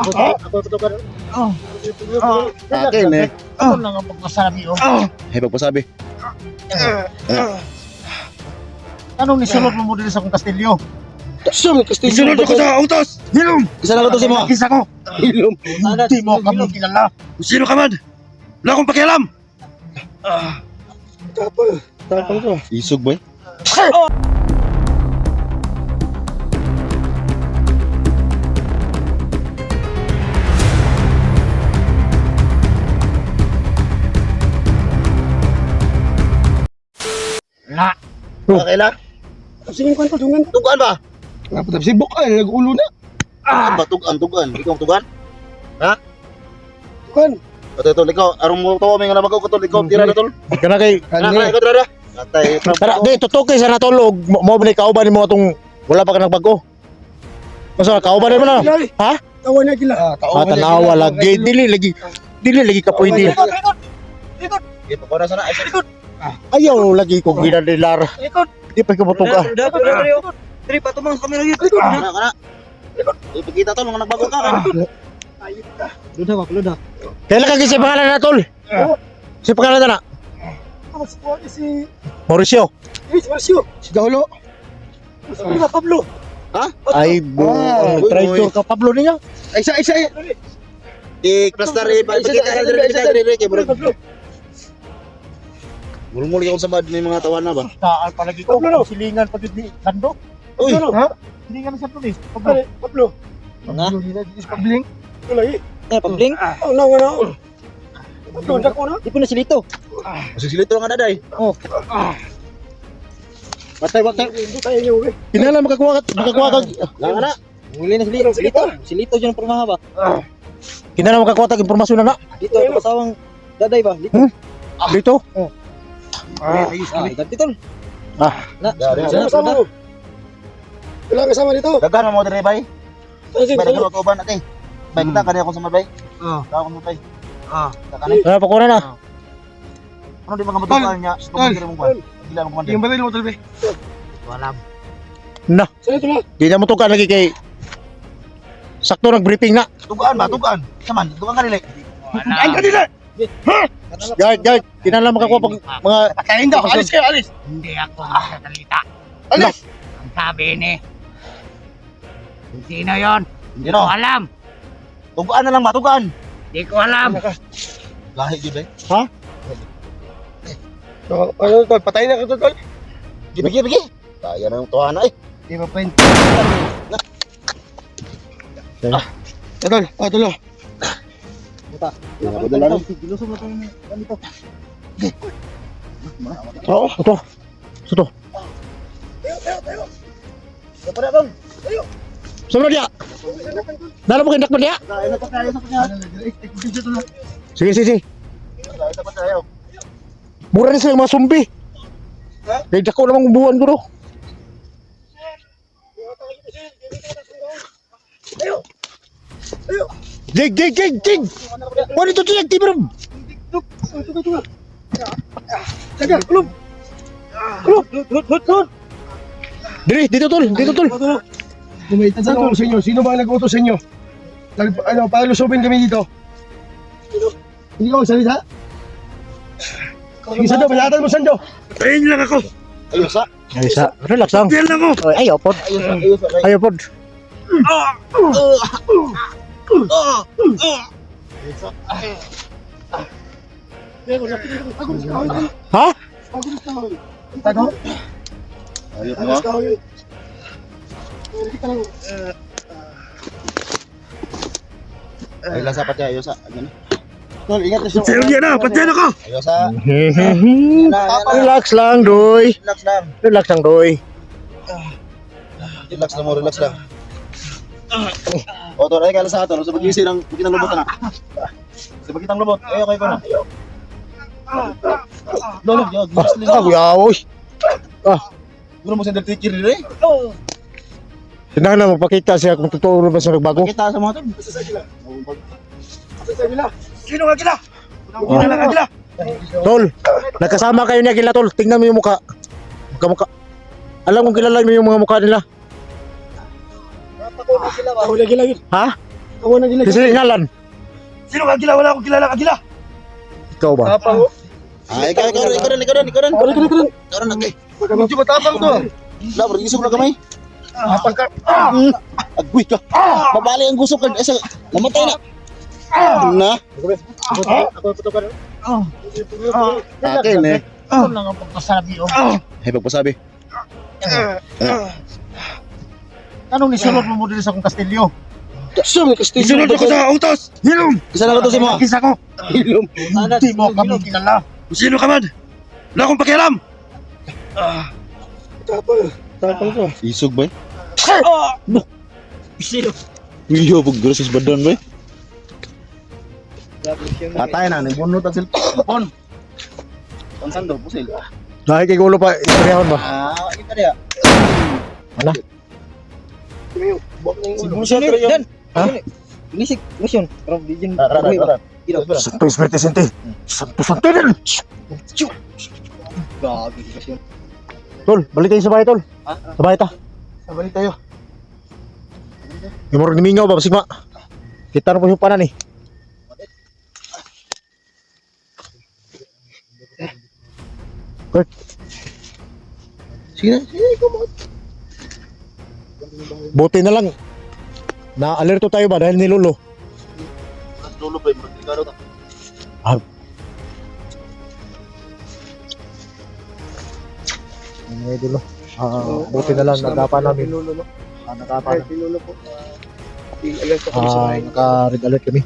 Ako tutukan. Akin eh. Ako lang ang pagpasabi. Ay, pagpasabi. Anong nisulot mo din sa akong kastilyo? Siyam, Isunod ako sa utos! Hilom! Isa lang utos mo. Kisa ko! Hilom. Hindi mo kami kilala. Sino ka man? Wala akong pakialam. Tapang ko. Isog boy. Na! Okay lang. Sige ko dungan. Tugan ba? Napatap si Bok ay nag-ulo na. Tugan ba? Tugan. Ikaw tugan? Kan. Ito, ikaw. Arong mo to, may nga nabagaw ka tol. Ikaw, tira na tol. Kana kay Kana, ikaw, tira na. Atay, Tara, di tutuki sa natulog. Mo ba ni kauban nimo atong wala pa ka nagbago? Masa kauban mo na? Ha? Tawa na gila. Tanawa lagi, dili lagi ka pwede. Ito, para sana. Ay, sa Ayaw lagi ko ginadilar. Di pa ko butuga. Diri pa tumang sa kamera yun. Kana. Ipakita tol, mga nagbago ka. Luda. Kailan ka gisi pangalan na tol? Si pangalan na? Si Mauricio. Marcio. Si Daulo. Si Pablo. Ay, traitor ka Pablo niya. Isa. Plaster, ipakita ka diri. Kaya murag. Mulmul ako sa mad ng mga tawanan ba? Taan palagi ko. Silingan pag di kando. Uy. Ha? Silingan sa pulis. Pablo. Nga? Pabling. Tulay. Pabling? No. Pablo, dako na. Di po na silito. Masisilito lang ka daday. Batay. Tayo niyo eh. Kinala makakuha ka. Nga na. Huli na silito. Silito dyan pormaha ba? Kinala makakuha tag impormasyon na. Dito ang pasawang daday ba? Dito. Dito. Ganti tol. Sama. Wala kasama dito. Daghan mo diri bay. Sige. Bay daghan ko ba natay. Bay kita kani ako sa mad bay. Ako mo bay. Takani. Ano pa kuha na? Ano di mga matukan niya? Pagkira mo ba? Gila mo komando. Yung baril mo talbe. Walam. Na. Sino ito na? Di na mo tukan lagi kay sakto nag-briefing na. Tugaan ba? Tugaan. Saman, tugaan ka nila. Ay, kanila. Guard. Kinala makakuha pag mga Pakain daw. Alis kayo, alis. Hindi ako nagsasalita. Alis. Ang sabi ni, sino yon? Hindi Sino? ko alam. Tugaan na lang ba? Tugaan. Hindi ko alam. Lahi jud bay. Ano tol? Patayin na ka tol. Bigi. Kaya na yung tuhan ay. Di ba pen? Tol, tulo. Nakadala na. Gilusog mo tayo ganito. Oo, ito. Ito. Dapat na tol. Sama dia. Dalam mo kindak mo dia. Kaya na to kaya sa kanya. Sige. Kaya dapat tayo. Mura ni sila mga zombie. Kaya dako namang buwan ko do. Jig. Wala ito jig, tibram. Jaga, kulub. Dito tol. Kumitan sa tol sa inyo. Sino ba ang nag-utos sa inyo? Palusubin kami dito. Hindi ka magsalita? Sige, Sando, balatan mo, Sando. Patayin lang ako. Ayusa. Relax lang. Yan lang ako. Ayaw pod. Ayaw pod. Ha? Tago? Ayusa. Ay lang sa patya ayusa. Ano? Tol, ingat sa. Sige na, patayin ako. Ayusa. Relax lang, doy. Relax lang. Relax lang. Relax lang. O, tol, ay kala sa ato. Sa pag-isi ng bukitang lubot na. Sa bukitang lubot. Ay, okay ko na. Lolo, yun. Yawoy. Guro mo sa teacher nila eh. Tinang na magpakita siya kung totoo ba siya nagbago. Kita sa mga tol. Sino nga gila? Una lang nga gila. Tol, nagkasama kayo niya kila tol. Tingnan mo yung mukha. Mukha. Alam kong kilala mo yung mga mukha nila. Ako na gila yun. Ha? Awan na gila. Kasi ngalan. Sino Agila? Wala akong kilala Agila. Ikaw ba? Tapang oh. Ikaw rin. Karen. Ikaw rin, okay. Medyo matapang to. Wala, mag-isog na kamay. Tapang ka. Agwi ka. Mabali ang gusto ka. Esa, namatay na. Na. Akin eh. Ito lang ang pagkasabi o. Ay, pagpasabi. Anong nisulot mo dito sa akong kastilyo? Siyam, isunod ako sa utos. Hilom! Isa na ka to si mo. Kisa ko! Hilom. Hindi mo kami kilala. Sino ka man? Wala akong pakialam. Tapang to. Isog ba? Iyo, pag sa badon ba? Patay na, nabunot ang cellphone. Pansando, pusil. Dahil kay gulo pa, istoryahan ba? Kita dia. Ano? Dan. Ha? Ini sih mission. From Legion. Santo Espiritu Santo. Santo Santo din! Gagi mission. Tol, balik tayo sa bahay, tol. Sa bahay ta. Sabalik tayo. Yung murag nimingaw ba, sigma. Kita na po yung panan eh. Kurt, Sige, ikaw mo. buti na lang. Na-alerto tayo ba dahil ni Lolo? Lolo ba, magligaro ka. Ano dulo? Buti na lang, nagapa namin. Nagapa namin. Pinulo po. I-alert ako sa bahay. Naka-red alert kami.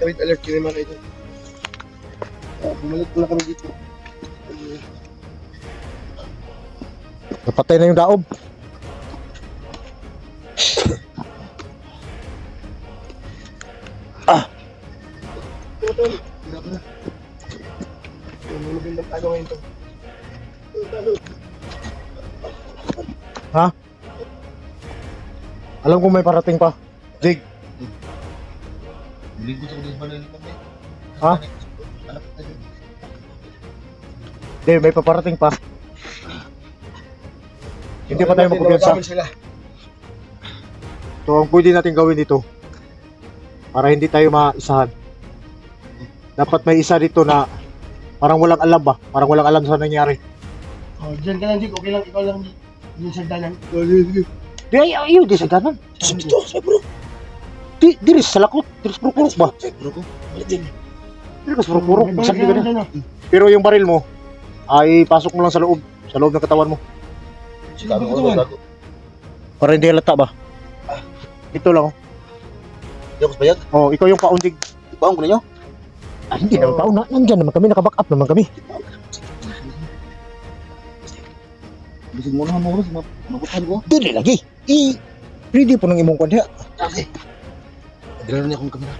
Red alert kami mga ito. Bumalik pala kami dito. Napatay na yung daob. Magandang tayo ngayon to. Ha? Alam ko may parating pa. Jig. Ha? Hindi, may paparating pa. Hindi pa tayo magkumpiyansa. Sila. So, ang pwede natin gawin dito para hindi tayo maisahan. Dapat may isa dito na parang walang alam ba? Parang walang alam sa nangyari. Oh, dyan ka lang, Jig. Okay lang, ikaw lang. Dyan sa dalan. Di ayaw, di sa ganan. Dito, sa bro. Di sa lakot. Di sa purok ba? Di sa purok. Masak di ka na. Pero yung baril mo, ay pasok mo lang sa loob ng katawan mo. Para hindi halata ba? Ito lang. Yung bayag, Oh, ikaw yung paundig. ipaong ko ninyo. Ah, hindi naman pauna. Nandyan naman kami, nakaback up naman kami. Bisig mo na mo, mabutan ko. Dili lagi. Ready po ng imong kwadya. Okay. Adrenaline niya akong kamera.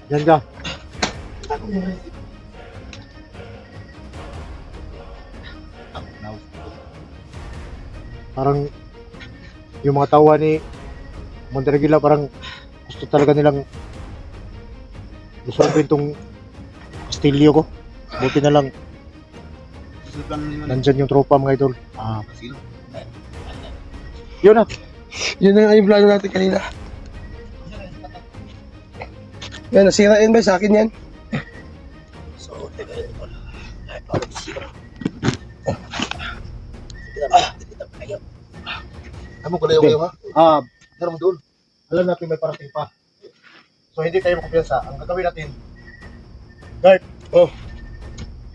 Yan ka. Parang yung mga tawa ni Monterregila parang gusto talaga nilang lusobin tong kastilyo ko. Buti na lang nandyan yung tropa mga idol. Yun na. Yun na yung plano natin kanina. Yan, nasirain ba sa akin yan? Amo ko na yung ha. Pero mo doon, alam natin may parating pa. So hindi tayo makumpiyansa. Ang gagawin natin, guard,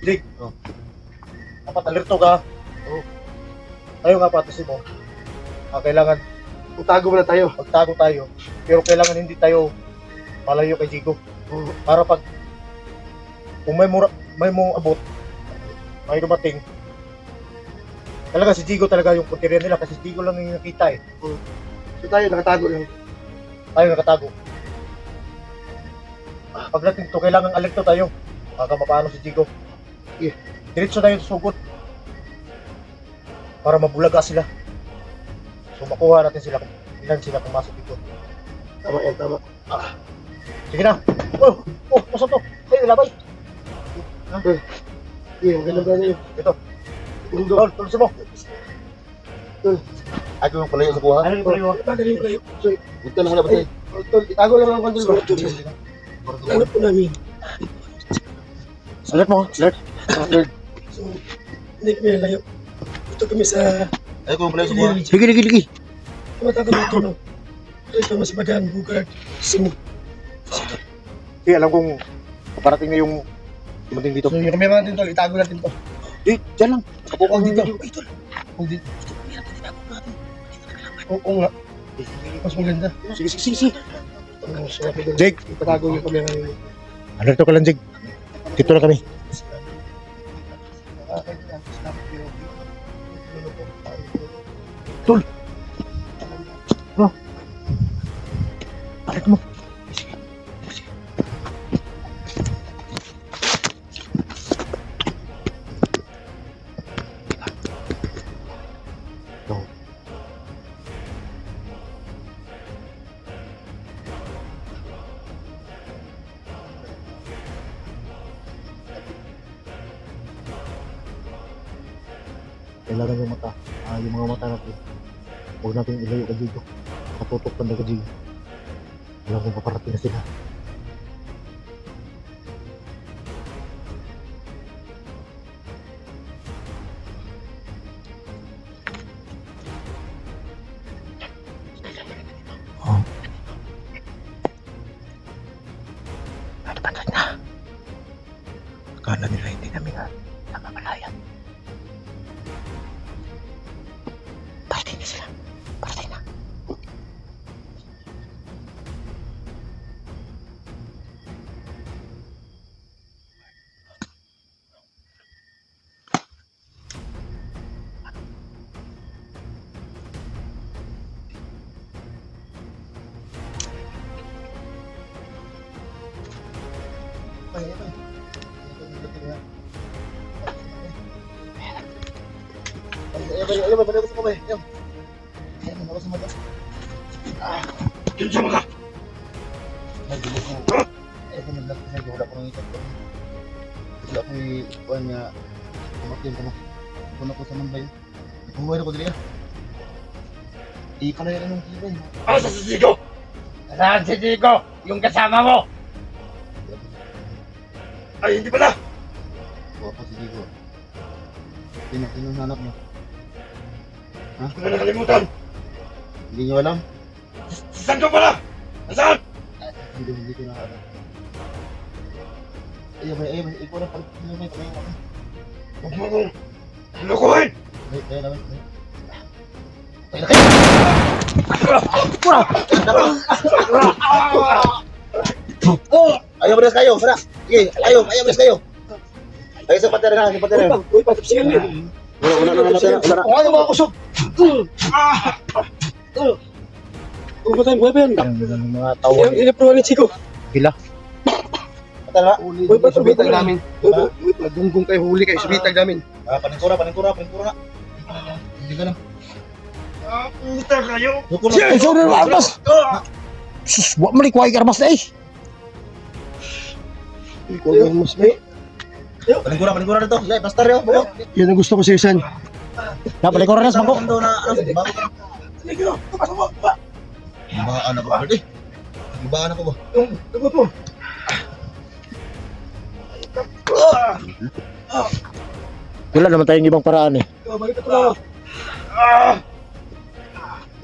dig, dapat alerto ka. Tayo nga patasin mo. Kailangan Utago muna tayo. magtago tayo. Pero kailangan hindi tayo malayo kay Jigo. Para pag kung may mo abot, may dumating, talaga si Jigo talaga yung punteriya nila kasi si Jigo lang yung nakita eh. So tayo, nakatago lang. Tayo nakatago. Pagdating to, kailangan alerto tayo. Baka mapaano si Jigo. Diretso tayo sa sugod. Para mabulaga sila. So makuha natin sila kung ilan sila pumasok dito. Tama yan, tama. Sige na. Pasok to. Ay, labay. Sige, magandang gano'n yun. Ito. Tol, tulsa mo. Ay, kung palayo sa kuha. Ano yung palayo? Madali ko kayo. Ito na halabas eh. Tol, itago lang ang kandil ko. Ano po namin? Alert mo, alert. Alert. So, hindi kami nalayo. Ito kami sa Ay, kung palayo sa kuha. Sige, sige, sige. tumatagal ng tulong. Ito mas bagaan, bugard, singit. Sige, alam kong paparating na yung dumating dito. So, yung camera natin tol, itago natin to. Eh, dyan lang. Huwag dito. Huwag dito. Oo nga. Mas maganda. Sige, sige, sige, sige. So, Jake. ipatago yung camera ninyo. Alerto ka lang, Jake. Dito na kami. Tol. Alert mo. Kailangan yung mata. Yung mga mata natin. Huwag natin ilayo ka dito. Katutok ka na ka dito. Alam kong paparating na sila. Nagpatay na. Akala nila hindi namin namamalayan. Parating na sila. Parating na. Ano sa sisigo? Saan si Digo? Yung kasama mo? Ay, hindi pala! Hanap mo. Hindi ko na nakalimutan! Hindi nyo alam? Saan ka pala? Nasaan? Hindi ko na alam. Ayaw, ikaw na pala. Huwag mo akong lukuhin! Ayaw, beres kayo. Sana. Sige, ayaw, beres kayo. Ayaw sa patera na, sa patera. Uy, patapsigan mo yun! Wala na, wala na. Ano mga kusog? Kung patay, buhay pa yan. Ang mga tawag. Yung inaprohan ni Chico. Gila. Patera. Uy, subitag namin. Naggunggong kayo, huli kayo, subitag namin. Paningkura na. Hindi ka lang. Puta kayo! Ay, sorry, armas. Sus, wak mo kuhay armas na eh. Ikaw ang mas may... Paningkura na to. Sige, pastor yo. Buyo. Yan ang gusto ko sa'yo, San. Napalay ko rin na Bago na, Ibaan ako ba? Ibaan ako ba? Ano po? Wala naman tayong ibang paraan eh. Balik ka to.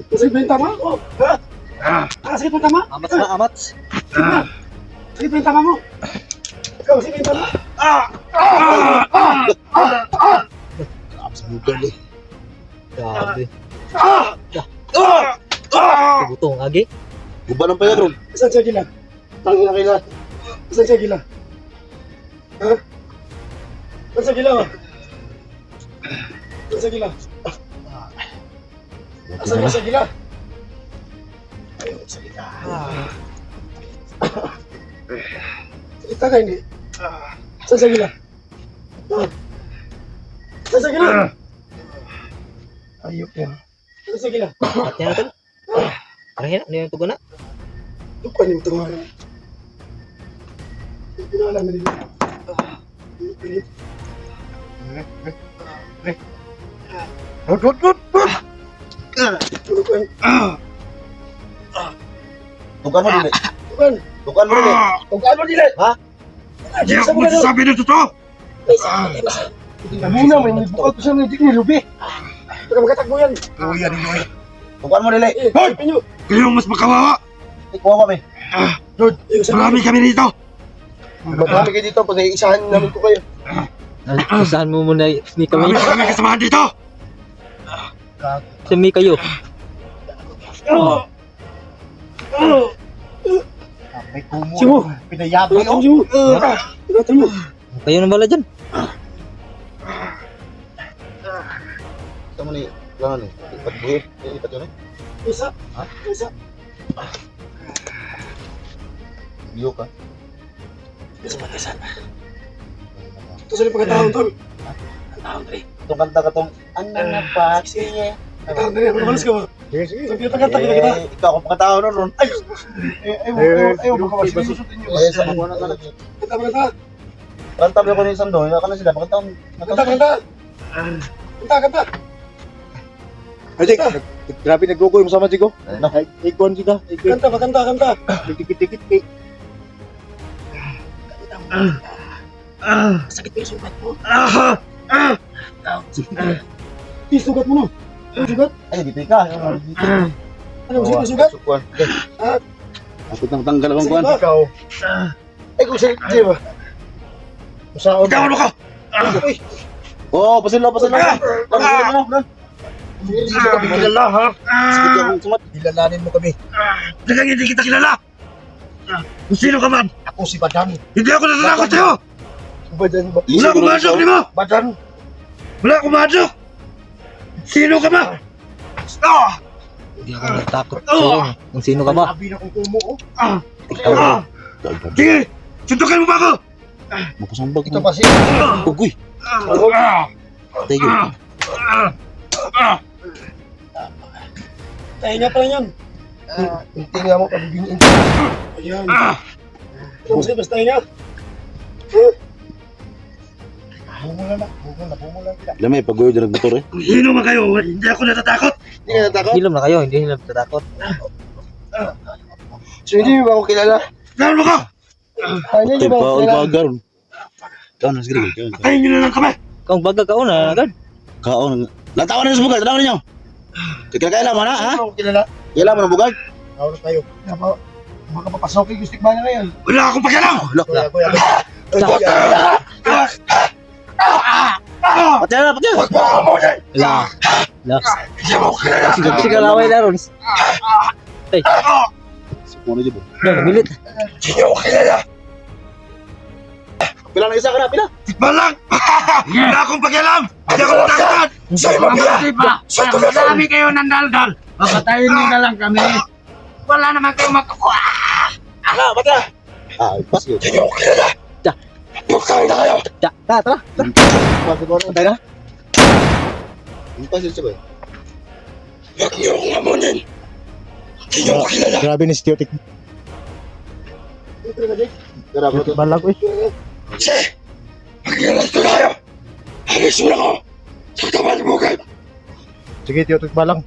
Kasi ba yung tama ko? Sige ba yung tama? Amats. Sige ba yung tama mo? Ikaw, sige ba yung tama? Absolutely. Grabe. Butong agi. Guba ng paya, bro. Saan siya gila? Tangin na kaila. Saan siya gila? Ha? Saan siya gila? Saan siya gila? Saan siya gila? Ayun, sa gila. Salita ka hindi? Saan siya gila? Saan siya gila? Ayok yan. Saan siya gila? Ate na to. Karahin, ano yung tugon na? Lupa niyo ito nga. Pinaalam na dito. Tukan mo dili. Tukan. Tukan mo dili. Tukan mo dili. Ha? Hindi ako magsasabi ng totoo. Kanina may nagbukat ko siya ng hindi nilubi. Baka magkatakbo yan. Tukan mo dili. Hoy! Kayong mas makawawa. Ikuha kami. Lord, marami kami dito. Marami kayo dito. Pag isahan namin ko kayo. Saan mo muna ni kami? Marami kami kasamahan dito. Sami kayo. May kumo. Simo. Pinayabi oh. Simo. Simo. Kayo na bala dyan. Ito mo ni. Langan ni. Ipat buhi. Ipat yun eh. Isa. Isa. Biyo ka. Isa mag-isa. Ito sila pagkataon, tol. Itong kanta ka tong. Ang nanapati. Pagkataon na rin. Malas ka ba? Sige, sige. Sabi kita kanta kita. Ikaw kung pagkatao nun. Ay! Ayaw mo ka ba? Sinusutin nyo. Eh, sa mga anak. Kanta. Kanta ba ko ni Sando? Ika na sila. Pagkatao. Kanta. Ajik, grabe nagluko yung sama Jigo. Ano? Ikon sila. Kanta. Tikit-tikit kay. Sakit yung sugat mo. Sugat mo no. Ano sugat? Ay, dito ka. Ano sugat? Sukuan. Ako nang tanggal ang kuan. Ikaw. Ay kung sakit di ba? Usaon. Ikaw ka! Oh, pasilo. Kilala ha. Sige akong sumat. Kilalanin mo kami. Talagang hindi kita kilala! Kung sino ka man, Ako si Badan. hindi ako natatakot sa'yo! Badan ba? Wala akong madok, di mo! Badan. Wala akong madok! Sino ka ba? Hindi ako natakot sa'yo. Kung sino ka ba? Sabi na kung kumo oh. Ikaw. Sige! Suntukan mo ba ako? Mapasambag Ito mo. kasi. Ugoy. Tayo. Tayo nga pala yan. Hindi nga mo pabibingin. Ayan. Basta tayo nga. Bumula kita. Lamay, pag-uyo dyan nagmotor eh. Kung sino man kayo, hindi ako natatakot. Hindi ka natakot? Hilom na kayo, hindi sila natatakot. So hindi mo ba ako kilala? Kilala mo ka! Hindi Ito mo ba ako pa, kilala? bagar. Kaon na, sige. Tayo nyo na lang kami. Kung baga ka una, agad. Kaon. Lantawan na sa bugad, lantawan ninyo. Kailan mo na, ha? Hindi mo ako kilala. Kailan mo na bugad? Ako na tayo. Baka papasokin yung stick banner na yan. Wala akong pakialam! Kuya. Patya na. La. La. Hindi mo ako kilala. Sige laway na ron. Ay, Sukuno dyan ba? milit. Hindi mo ako kilala. Pila na isa ka na, pila. Tikman lang! Wala akong pakialam! Hindi ako natatakot! Mabuti pa. Marami kayo ng daldal. Papatayin nyo na lang kami. Wala naman kayong makukuha. Ala, patya. Pas yun. Hindi mo ako kilala. Ja. Pagkain na kayo! Tara. Pas yun. Patay na. Pas yun siya ba? Huwag niyo akong hamunin! Hindi niyo ako kilala! Grabe ni Stiotik. Tara, bro. Balag eh. Sige! Magkikilas na tayo! Alis mo na ako! Sa tapat mo kayo! Sige, Stiotik balang.